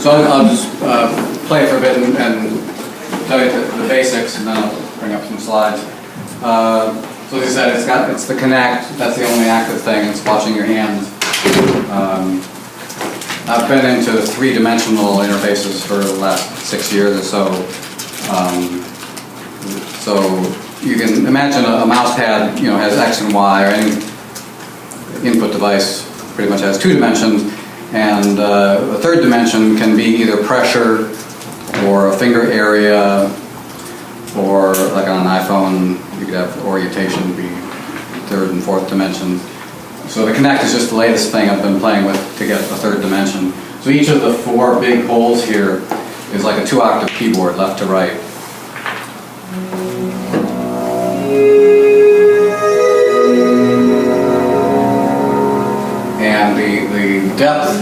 So I'll just play for a bit and tell you the basics, and then I'll bring up some slides. So as I said, it's the Kinect. That's the only active thing. It's watching your hands. I've been into three-dimensional interfaces for the last 6 years or so. So you can imagine a mouse pad, has X and Y, or any input device pretty much has 2 dimensions, and the third dimension can be either pressure or a finger area, or like on an iPhone, you could have orientation be 3rd and 4th dimensions. So the Kinect is just the latest thing I've been playing with to get a 3rd dimension. So each of the 4 big holes here is like a 2-octave keyboard, left to right. And the depth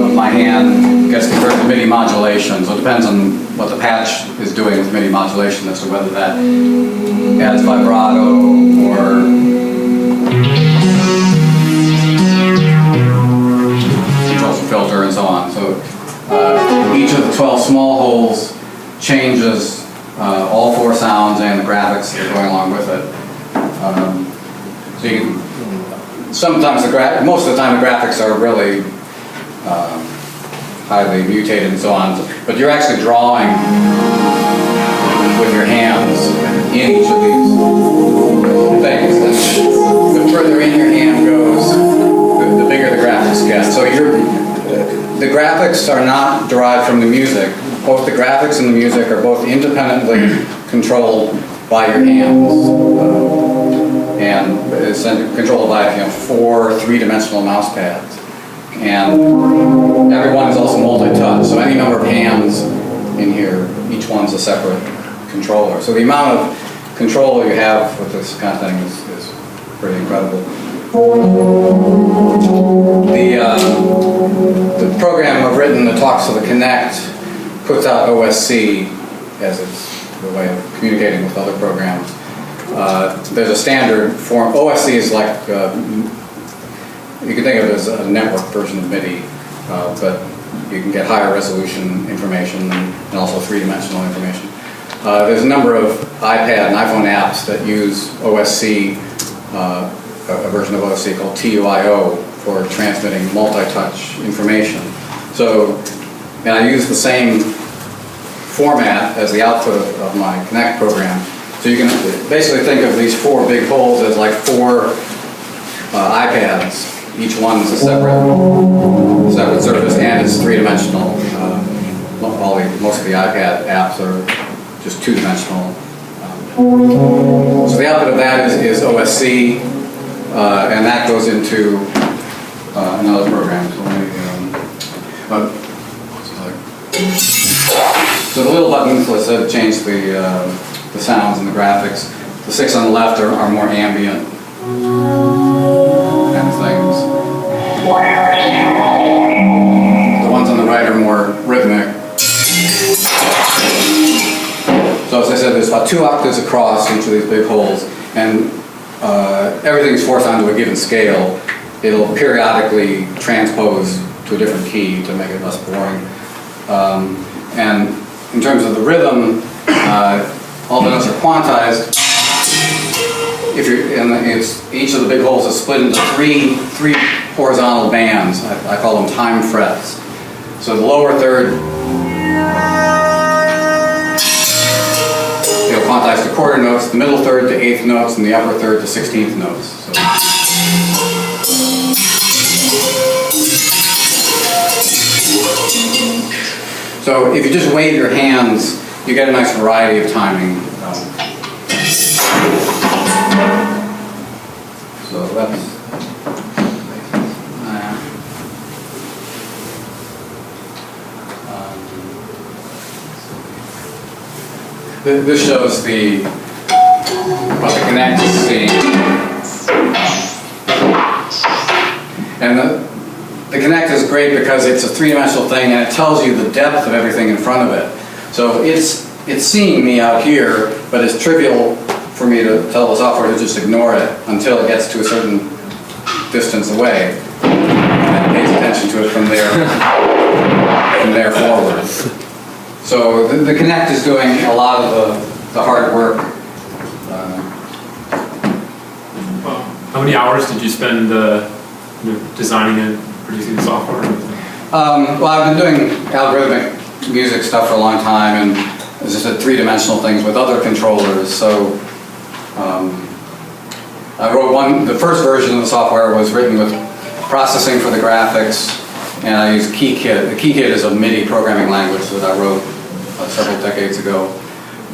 of my hand gets converted to MIDI modulation. So it depends on what the patch is doing with MIDI modulation as to whether that adds vibrato or controls the filter and so on. So each of the 12 small holes changes all 4 sounds and the graphics that are going along with it. So you can, sometimes most of the time the graphics are really highly mutated and so on, but you're actually drawing with your hands in each of these things. And the further in your hand goes, the bigger the graphics get. So the graphics are not derived from the music. Both the graphics and the music are both independently controlled by your hands. And it's controlled by 4 3-dimensional mouse pads. And every one is also multi-touch, so any number of hands in here, each one's a separate controller. So the amount of control you have with this kind of thing is pretty incredible. The program I've written that talks to the Kinect puts out OSC as its the way of communicating with other programs. There's a standard form. OSC is like, you can think of it as a network version of MIDI, but you can get higher resolution information and also 3-dimensional information. There's a number of iPad and iPhone apps that use OSC, a version of OSC called TUIO for transmitting multi-touch information. So, and I use the same format as the output of my Kinect program. So you can basically think of these 4 big holes as like 4 iPads. Each one's a separate surface, and it's 3-dimensional. Most of the iPad apps are just 2-dimensional. So the output of that is OSC, and that goes into another program. So the little buttons, let's say, change the sounds and the graphics. The 6 on the left are more ambient kind of things. The ones on the right are more rhythmic. So as I said, there's about 2 octaves across each of these big holes, and everything's forced onto a given scale. It'll periodically transpose to a different key to make it less boring. And in terms of the rhythm, all the notes are quantized. Each of the big holes is split into three horizontal bands. I call them time frets. So the lower third, it'll quantize to quarter notes, the middle third to 8th notes, and the upper third to 16th notes. So if you just wave your hands, you get a nice variety of timing. So that's this shows what the Kinect is seeing, and the Kinect is great because it's a 3-dimensional thing, and it tells you the depth of everything in front of it. So it's seeing me out here, but it's trivial for me to tell the software to just ignore it until it gets to a certain distance away. And kind of pays attention to it from there forward. So the Kinect is doing a lot of the hard work. How many hours did you spend designing and producing the software? Well, I've been doing algorithmic music stuff for a long time, and as I said, three-dimensional things with other controllers. So I wrote the first version of the software was written with processing for the graphics, and I used KeyKit. The KeyKit is a MIDI programming language that I wrote several decades ago.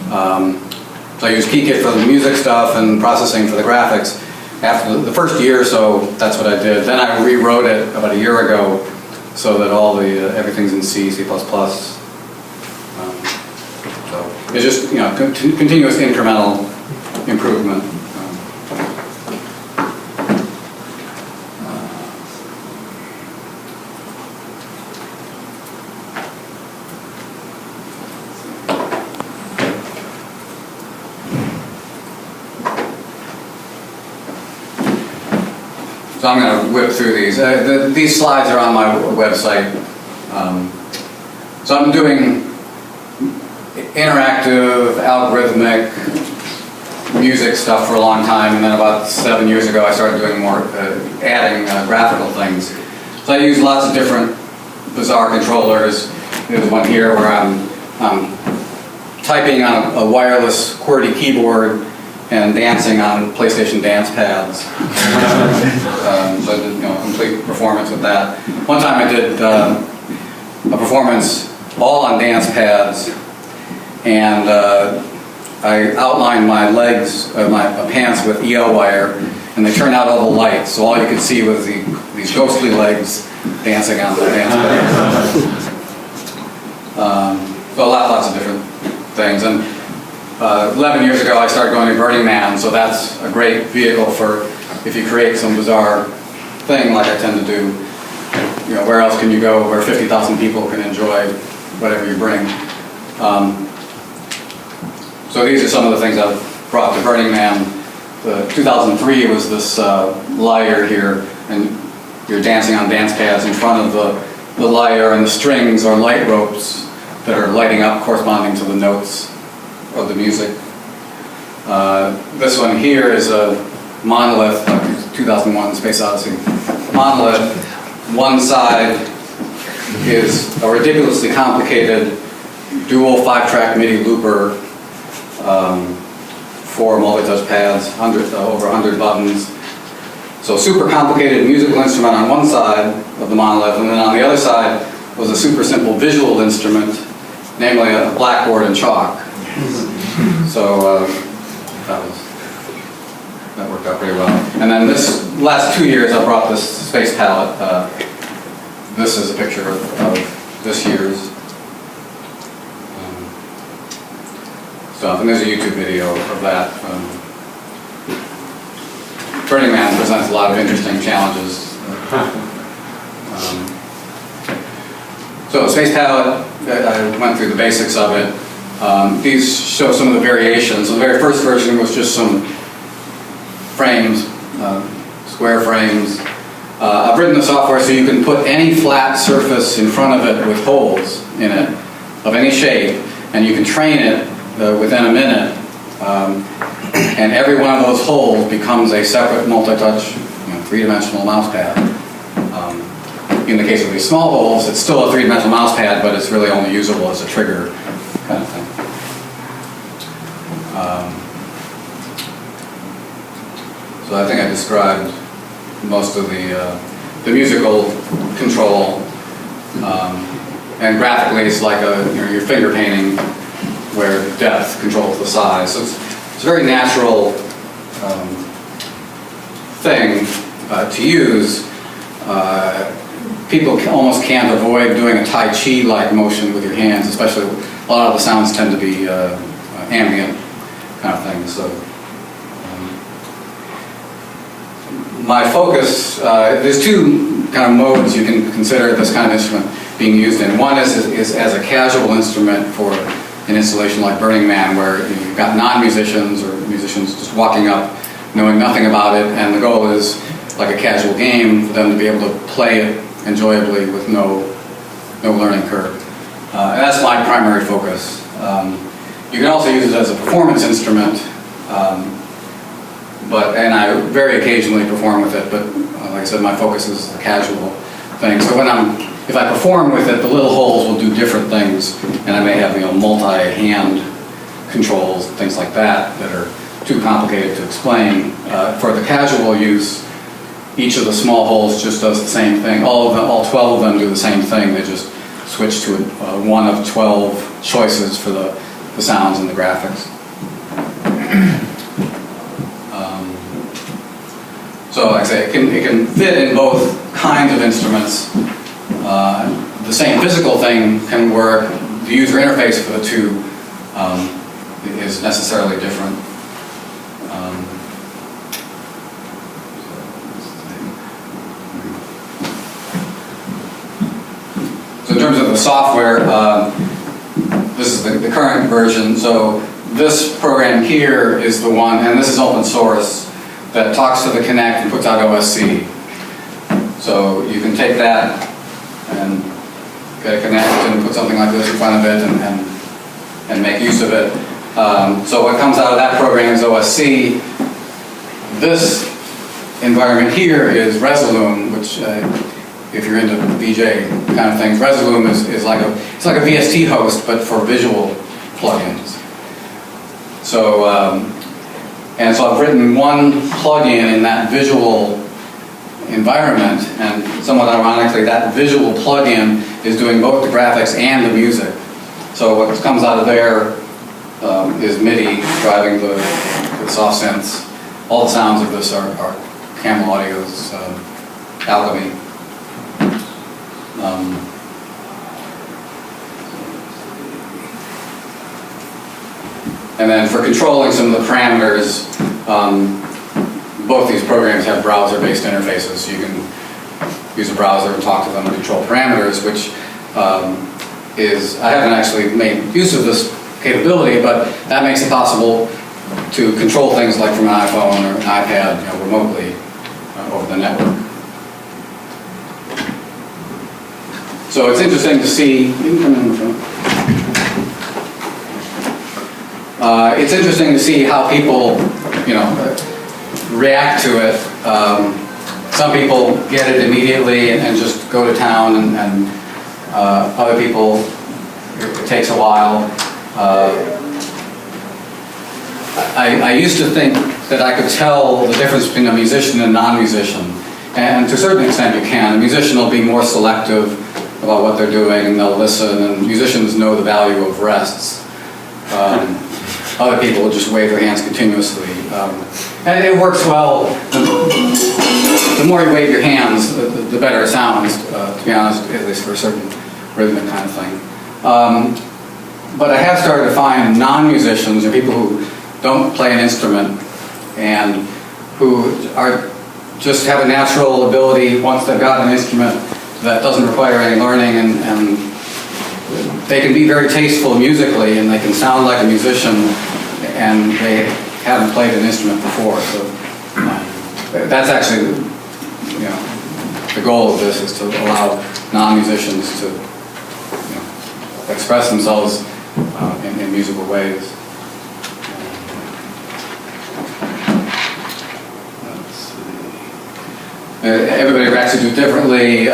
So I used KeyKit for the music stuff and processing for the graphics. After the first year or so, that's what I did. Then I rewrote it about a year ago so that everything's in C, C++. So it's just continuous incremental improvement. So I'm going to whip through these. These slides are on my website. So I'm doing interactive, algorithmic music stuff for a long time, and then about 7 years ago I started doing more, adding graphical things. So I use lots of different bizarre controllers. There's one here where I'm typing on a wireless QWERTY keyboard and dancing on PlayStation dance pads. So I did complete performance with that. One time I did a performance all on dance pads, and I outlined my legs, my pants with EL wire, and they turned out all the lights, so all you could see was these ghostly legs dancing on the dance pads. So lots of different things. And 11 years ago I started going to Burning Man, so that's a great vehicle for if you create some bizarre thing like I tend to do. Where else can you go where 50,000 people can enjoy whatever you bring? So these are some of the things I've brought to Burning Man. 2003 was this lyre here, and you're dancing on dance pads in front of the lyre, and the strings are light ropes that are lighting up corresponding to the notes of the music. This one here is a monolith, 2001 Space Odyssey monolith. One side is a ridiculously complicated dual 5-track MIDI looper, 4 multi-touch pads, over 100 buttons. So super complicated musical instrument on one side of the monolith, and then on the other side was a super simple visual instrument, namely a blackboard and chalk. So that worked out pretty well. And then this last 2 years I brought this space palette. This is a picture of this year's stuff, and there's a YouTube video of that. Burning Man presents a lot of interesting challenges. So space palette, I went through the basics of it. These show some of the variations. So the very first version was just some frames, square frames. I've written the software so you can put any flat surface in front of it with holes in it of any shape, and you can train it within a minute. And every one of those holes becomes a separate multi-touch, 3-dimensional mouse pad. In the case of these small holes, it's still a 3-dimensional mouse pad, but it's really only usable as a trigger kind of thing. So I think I described most of the musical control, and graphically it's like your finger painting where depth controls the size. So it's a very natural thing to use. People almost can't avoid doing a Tai Chi-like motion with your hands, especially a lot of the sounds tend to be ambient kind of things. So my focus, there's two kind of modes you can consider this kind of instrument being used in. One is as a casual instrument for an installation like Burning Man, where you've got non-musicians or musicians just walking up knowing nothing about it, and the goal is like a casual game for them to be able to play it enjoyably with no learning curve. And that's my primary focus. You can also use it as a performance instrument, and I very occasionally perform with it, but like I said, my focus is the casual thing. So if I perform with it, the little holes will do different things, and I may have multi-hand controls, things like that are too complicated to explain. For the casual use, each of the small holes just does the same thing. All 12 of them do the same thing. They just switch to one of 12 choices for the sounds and the graphics. So like I say, it can fit in both kinds of instruments. The same physical thing can work. The user interface for the two is necessarily different. So in terms of the software, this is the current version. So this program here is the one, and this is open source, that talks to the Kinect and puts out OSC. So you can take that and get a Kinect and put something like this in front of it and make use of it. So what comes out of that program is OSC. This environment here is Resolume, which if you're into VJ kind of things, Resolume is like a VST host, but for visual plugins. So and so I've written one plugin in that visual environment, and somewhat ironically, that visual plugin is doing both the graphics and the music. So what comes out of there is MIDI driving the soft synths. All the sounds of this are Camel Audio's Alchemy. And then for controlling some of the parameters, both these programs have browser-based interfaces. So you can use a browser and talk to them and control parameters, which I haven't actually made use of this capability, but that makes it possible to control things like from an iPhone or an iPad remotely over the network. So it's interesting to see. It's interesting to see how people, react to it. Some people get it immediately and just go to town, and other people, it takes a while. I used to think that I could tell the difference between a musician and a non-musician, and to a certain extent you can. A musician will be more selective about what they're doing, and they'll listen, and musicians know the value of rests. Other people will just wave their hands continuously. And it works well. The more you wave your hands, the better it sounds, to be honest, at least for a certain rhythmic kind of thing. But I have started to find non-musicians, or people who don't play an instrument, and who just have a natural ability, once they've got an instrument, that doesn't require any learning, and they can be very tasteful musically, and they can sound like a musician, and they haven't played an instrument before. So that's actually, the goal of this is to allow non-musicians to express themselves in musical ways. Let's see. Everybody reacts to it differently.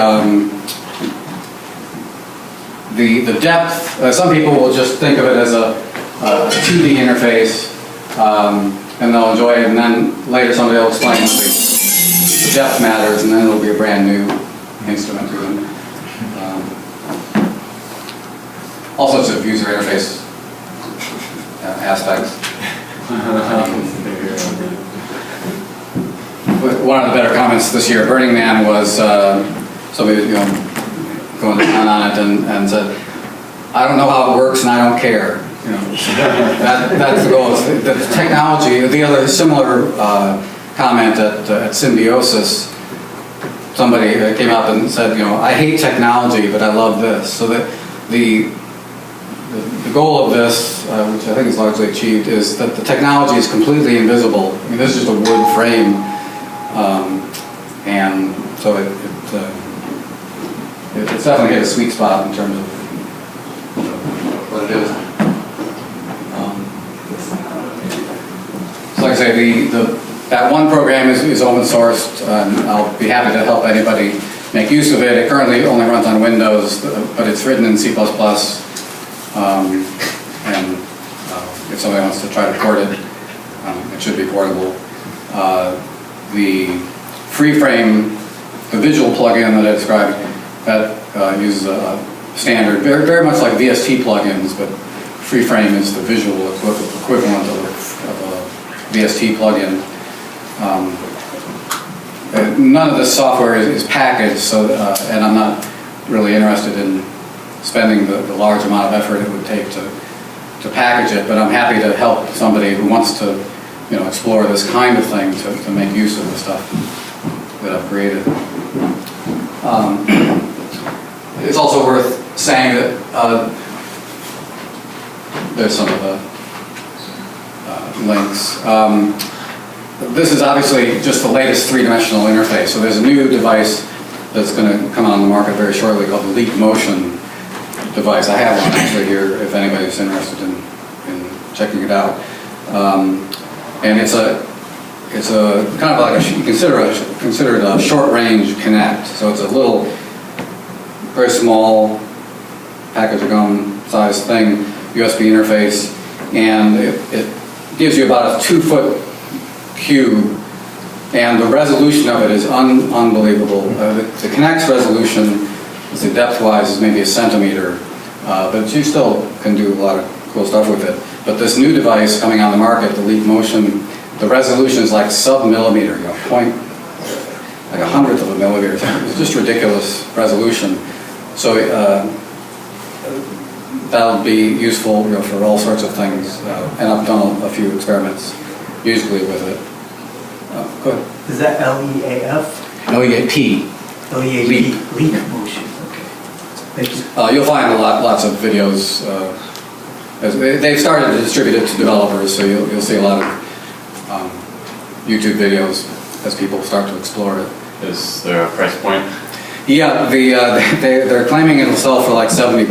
The depth, some people will just think of it as a 2D interface, and they'll enjoy it, and then later somebody will explain the depth matters, and then it'll be a brand new instrument to them. All sorts of user interface aspects. One of the better comments this year at Burning Man was somebody going down on it and said, "I don't know how it works and I don't care." That's the goal. The technology. The other similar comment at Symbiosis, somebody came up and said, "I hate technology, but I love this." So that the goal of this, which I think is largely achieved, is that the technology is completely invisible. I mean, this is just a wood frame, and so it's definitely hit a sweet spot in terms of what it is. So like I say, that one program is open sourced, and I'll be happy to help anybody make use of it. It currently only runs on Windows, but it's written in C++, and if somebody wants to try to port it, it should be portable. The FreeFrame, the visual plugin that I described, that uses a standard, very much like VST plugins, but FreeFrame is the visual equivalent of a VST plugin. None of this software is packaged, so and I'm not really interested in spending the large amount of effort it would take to package it, but I'm happy to help somebody who wants to explore this kind of thing to make use of the stuff that I've created. It's also worth saying that there's some of the links. This is obviously just the latest three-dimensional interface. So there's a new device that's going to come on the market very shortly called the Leap Motion device. I have one actually here if anybody's interested in checking it out. And it's a kind of like you consider it a short-range Kinect. So it's a little, very small package of gum sized thing, USB interface, and it gives you about a 2-foot cube, and the resolution of it is unbelievable. The Kinect's resolution, the depth-wise, is maybe a centimeter, but you still can do a lot of cool stuff with it. But this new device coming on the market, the Leap Motion, the resolution is like sub-millimeter, like a hundredth of a millimeter. It's just ridiculous resolution. So that'll be useful for all sorts of things, and I've done a few experiments usually with it. Go ahead. Is that LEAF? LEAP. LEAP. Leap Motion. Okay. Thank you. You'll find lots of videos. They've started to distribute it to developers, so you'll see a lot of YouTube videos as people start to explore it. Is there a price point? Yeah, they're claiming it'll sell for like $70,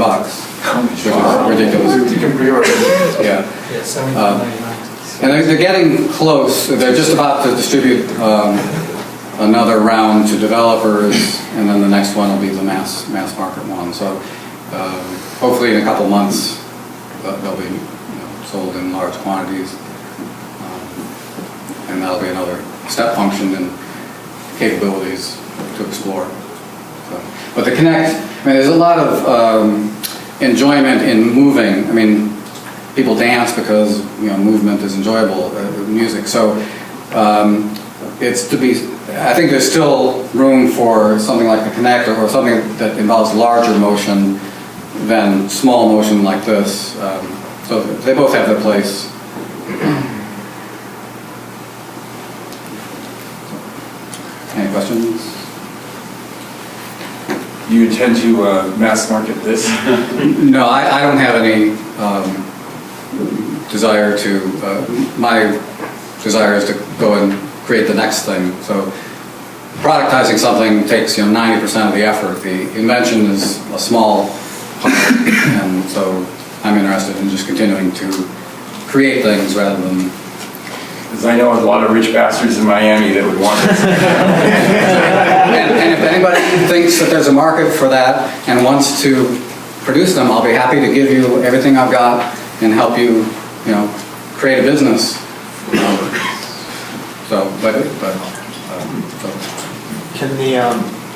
which is ridiculous. You can pre-order it. Yeah. Yeah, $79.99. And they're getting close. They're just about to distribute another round to developers, and then the next one will be the mass market one. So hopefully in a couple months they'll be sold in large quantities, and that'll be another step function in capabilities to explore. So, but the Kinect, there's a lot of enjoyment in moving. People dance because movement is enjoyable, music. So it's to be. I think there's still room for something like the Kinect or something that involves larger motion than small motion like this. So they both have their place. Any questions? You intend to mass market this? No, I don't have any desire to. My desire is to go and create the next thing. So productizing something takes 90% of the effort. The invention is a small part, and so I'm interested in just continuing to create things rather than. Because I know a lot of rich bastards in Miami that would want this. And if anybody thinks that there's a market for that and wants to produce them, I'll be happy to give you everything I've got and help you, create a business.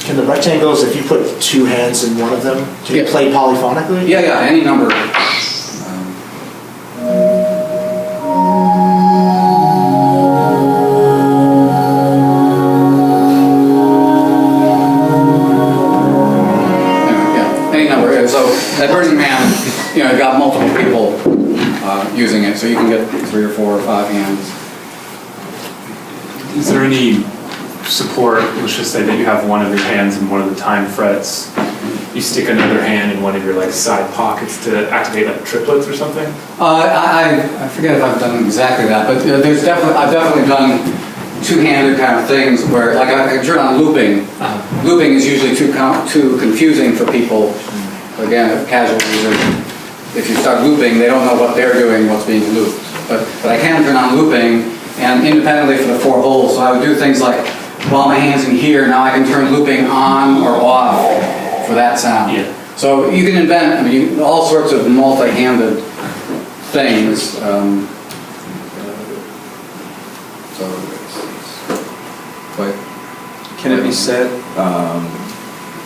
Can the rectangles, if you put two hands in one of them, can you play polyphonically? Yeah, any number. At Burning Man, you've got multiple people using it, so you can get 3 or 4 or 5 hands. Is there any support, let's just say that you have one of your hands in one of the time frets, you stick another hand in one of your side pockets to activate triplets or something? I forget if I've done exactly that, but I've definitely done 2 two-handed kind of things where, like I can turn on looping. Looping is usually too confusing for people. Again, casual users, if you start looping, they don't know what they're doing, what's being looped. But I can turn on looping, and independently for the 4 holes, so I would do things like, while my hand's in here, now I can turn looping on or off for that sound. Yeah. So you can invent, I mean, all sorts of multi-handed things. So it's quite. Can it be set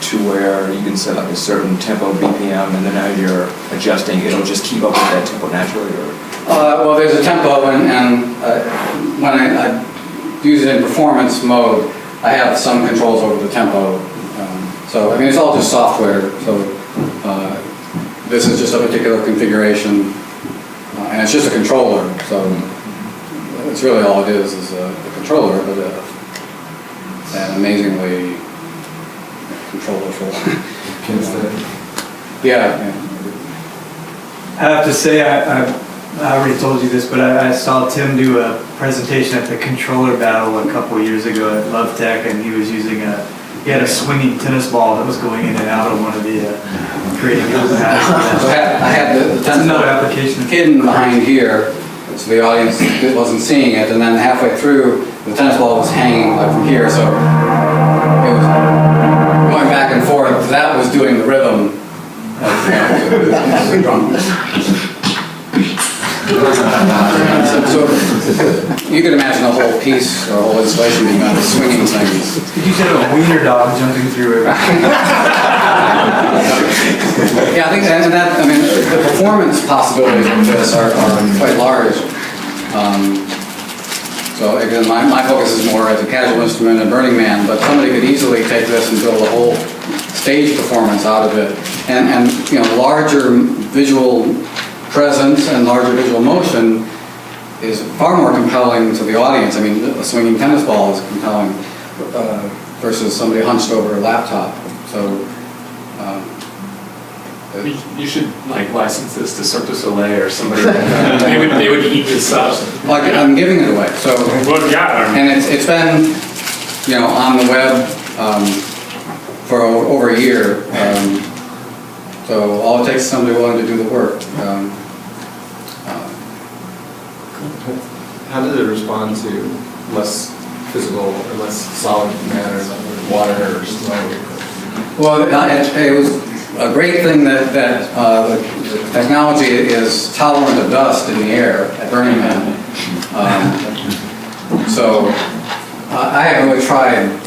to where you can set like a certain tempo BPM and then as you're adjusting, it'll just keep up with that tempo naturally? Or? Well, there's a tempo, and when I use it in performance mode, I have some controls over the tempo. So, I mean, it's all just software. So this is just a particular configuration, and it's just a controller. So it's really all it is a controller, but an amazingly controllerful. Yeah. I have to say, I already told you this, but I saw Tim do a presentation at the controller battle a couple years ago at Love Tech, and he was using he had a swinging tennis ball that was going in and out of one of the creating those pads. So I had the That's another application. hidden behind here, so the audience wasn't seeing it, and then halfway through, the tennis ball was hanging like from here, so it was going back and forth. That was doing the rhythm of the drum. So you can imagine a whole piece or a whole installation being on swinging things. You said a wiener dog jumping through it. Yeah, I think and that, I mean, the performance possibilities of this are quite large. So again, my focus is more as a casual instrument and Burning Man, but somebody could easily take this and build a whole stage performance out of it. And you know, larger visual presence and larger visual motion is far more compelling to the audience. I mean, a swinging tennis ball is compelling versus somebody hunched over a laptop. So You should like license this to Cirque du Soleil or somebody. they would eat this up. like I'm giving it away. So Well, yeah. and it's been, you know, on the web for over a year. So all it takes is somebody willing to do the work. How does it respond to less physical or less solid matter, like water or snow? Well, it was a great thing that the technology is tolerant of dust in the air at Burning Man. So I haven't really tried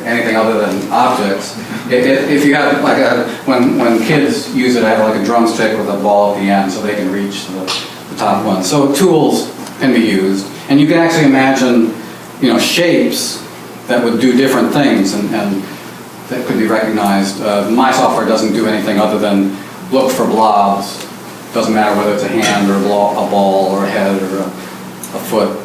anything other than objects. If you have like when kids use it, I have like a drumstick with a ball at the end so they can reach the top one. So tools can be used, and you can actually imagine, you know, shapes that would do different things and that could be recognized. My software doesn't do anything other than look for blobs. Doesn't matter whether it's a hand or a ball or a head or a foot.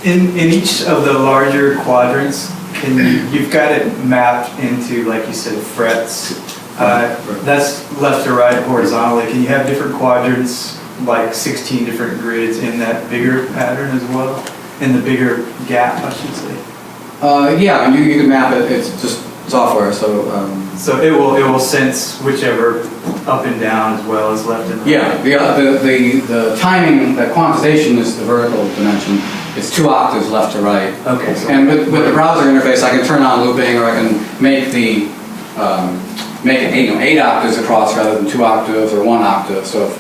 In each of the larger quadrants, you've got it mapped into, like you said, frets. That's left to right horizontally. Can you have different quadrants, like 16 different grids in that bigger pattern as well? In the bigger gap, I should say. Yeah, you can map it. It's just software, so. So it will sense whichever up and down as well as left and right. Yeah, the timing, the quantization is the vertical dimension. It's 2 octaves left to right. Okay. So And with the browser interface, I can turn on looping, or I can make make it 8 octaves across rather than 2 octaves or 1 octave. So,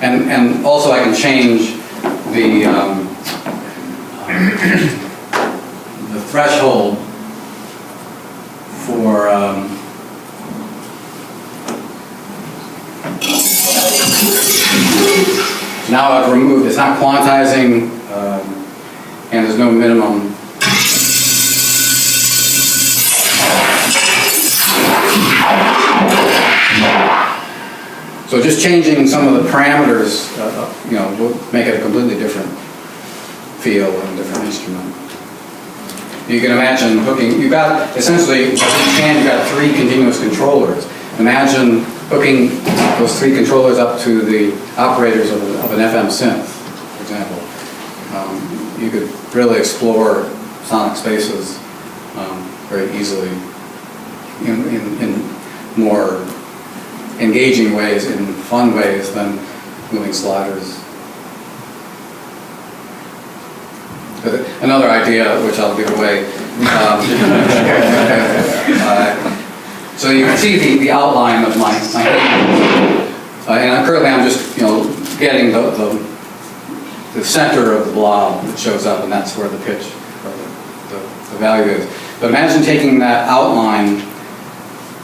and also I can change the the threshold for now I've removed. It's not quantizing, and there's no minimum. So just changing some of the parameters, you know, will make it a completely different feel and different instrument. You can imagine hooking. You've got essentially in each hand you've got 3 continuous controllers. Imagine hooking those 3 controllers up to the operators of an FM synth, for example. You could really explore sonic spaces very easily in more engaging ways, in fun ways than moving sliders. But another idea, which I'll give away. So you can see the outline of my hand. And currently I'm just, getting the center of the blob that shows up, and that's where the pitch or the value is. But imagine taking that outline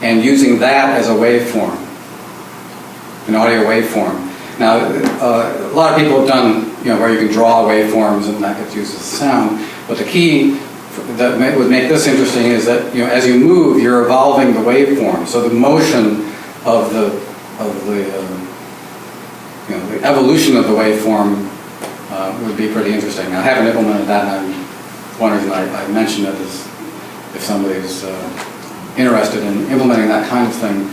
and using that as a waveform, an audio waveform. Now, a lot of people have done, where you can draw waveforms and that gets used as sound. But the key that would make this interesting is that, as you move, you're evolving the waveform. So the motion of the evolution of the waveform would be pretty interesting. I haven't implemented that, and one reason I mentioned it is if somebody's interested in implementing that kind of thing,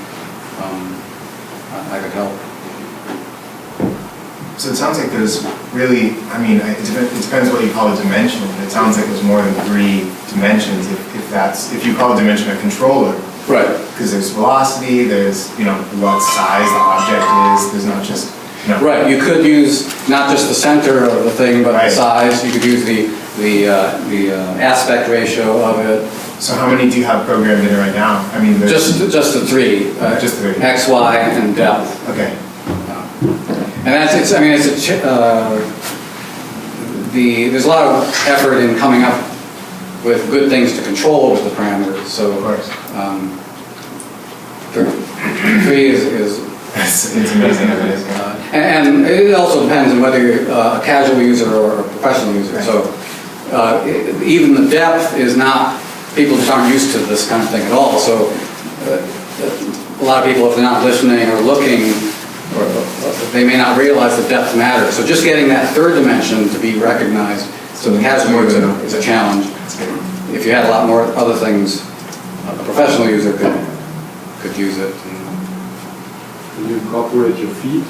I could help. So it sounds like there's really, it depends what you call a dimension. It sounds like there's more than 3 dimensions if you call a dimension a controller. Right. Because there's velocity, there's, what size the object is, there's not just, Right, you could use not just the center of the thing, but right. the size. You could use the aspect ratio of it. So how many do you have programmed in it right now? Just the 3. Just the 3. X, Y, and depth. Okay. And there's a there's a lot of effort in coming up with good things to control with the parameters. So, Of course. 3 is It's amazing. and it also depends on whether you're a casual user or a professional user. Right. So even the depth is not, people just aren't used to this kind of thing at all. So a lot of people, if they're not listening or looking, or they may not realize the depth matters. So just getting that 3rd dimension to be recognized, so the casual user is a challenge. If you had a lot more other things, a professional user could use it. Can you incorporate your feet?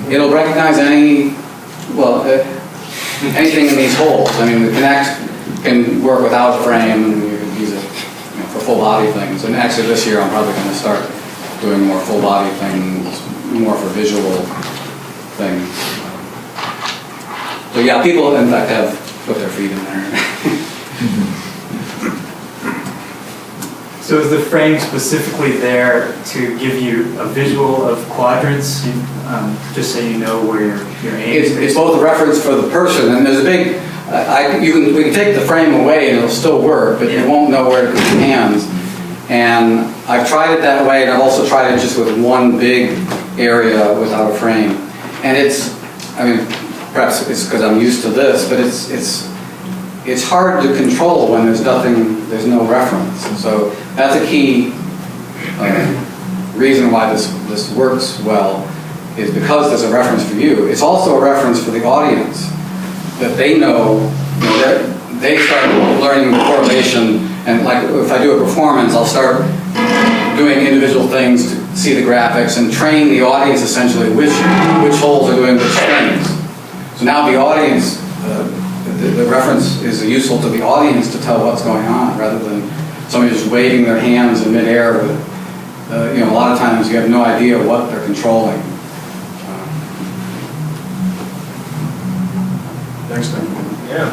It'll recognize anything in these holes. The Kinect can work without a frame, and you can use it for full body things. And actually this year I'm probably going to start doing more full body things, more for visual things. So yeah, people in fact have put their feet in there. So is the frame specifically there to give you a visual of quadrants, just so you know where your aim is? It's both a reference for the person, and there's a big, we can take the frame away and it'll still work, but you won't know where to put your hands. And I've tried it that way, and I've also tried it just with one big area without a frame. And perhaps it's because I'm used to this, but it's hard to control when there's no reference. And so that's a key reason why this works well, is because there's a reference for you. It's also a reference for the audience, that they know, they start learning the correlation, and like if I do a performance, I'll start doing individual things to see the graphics and train the audience essentially which holes are doing which things. So now the audience, the reference is useful to the audience to tell what's going on, rather than somebody just waving their hands in midair with, a lot of times you have no idea what they're controlling. Thanks, man. Yeah.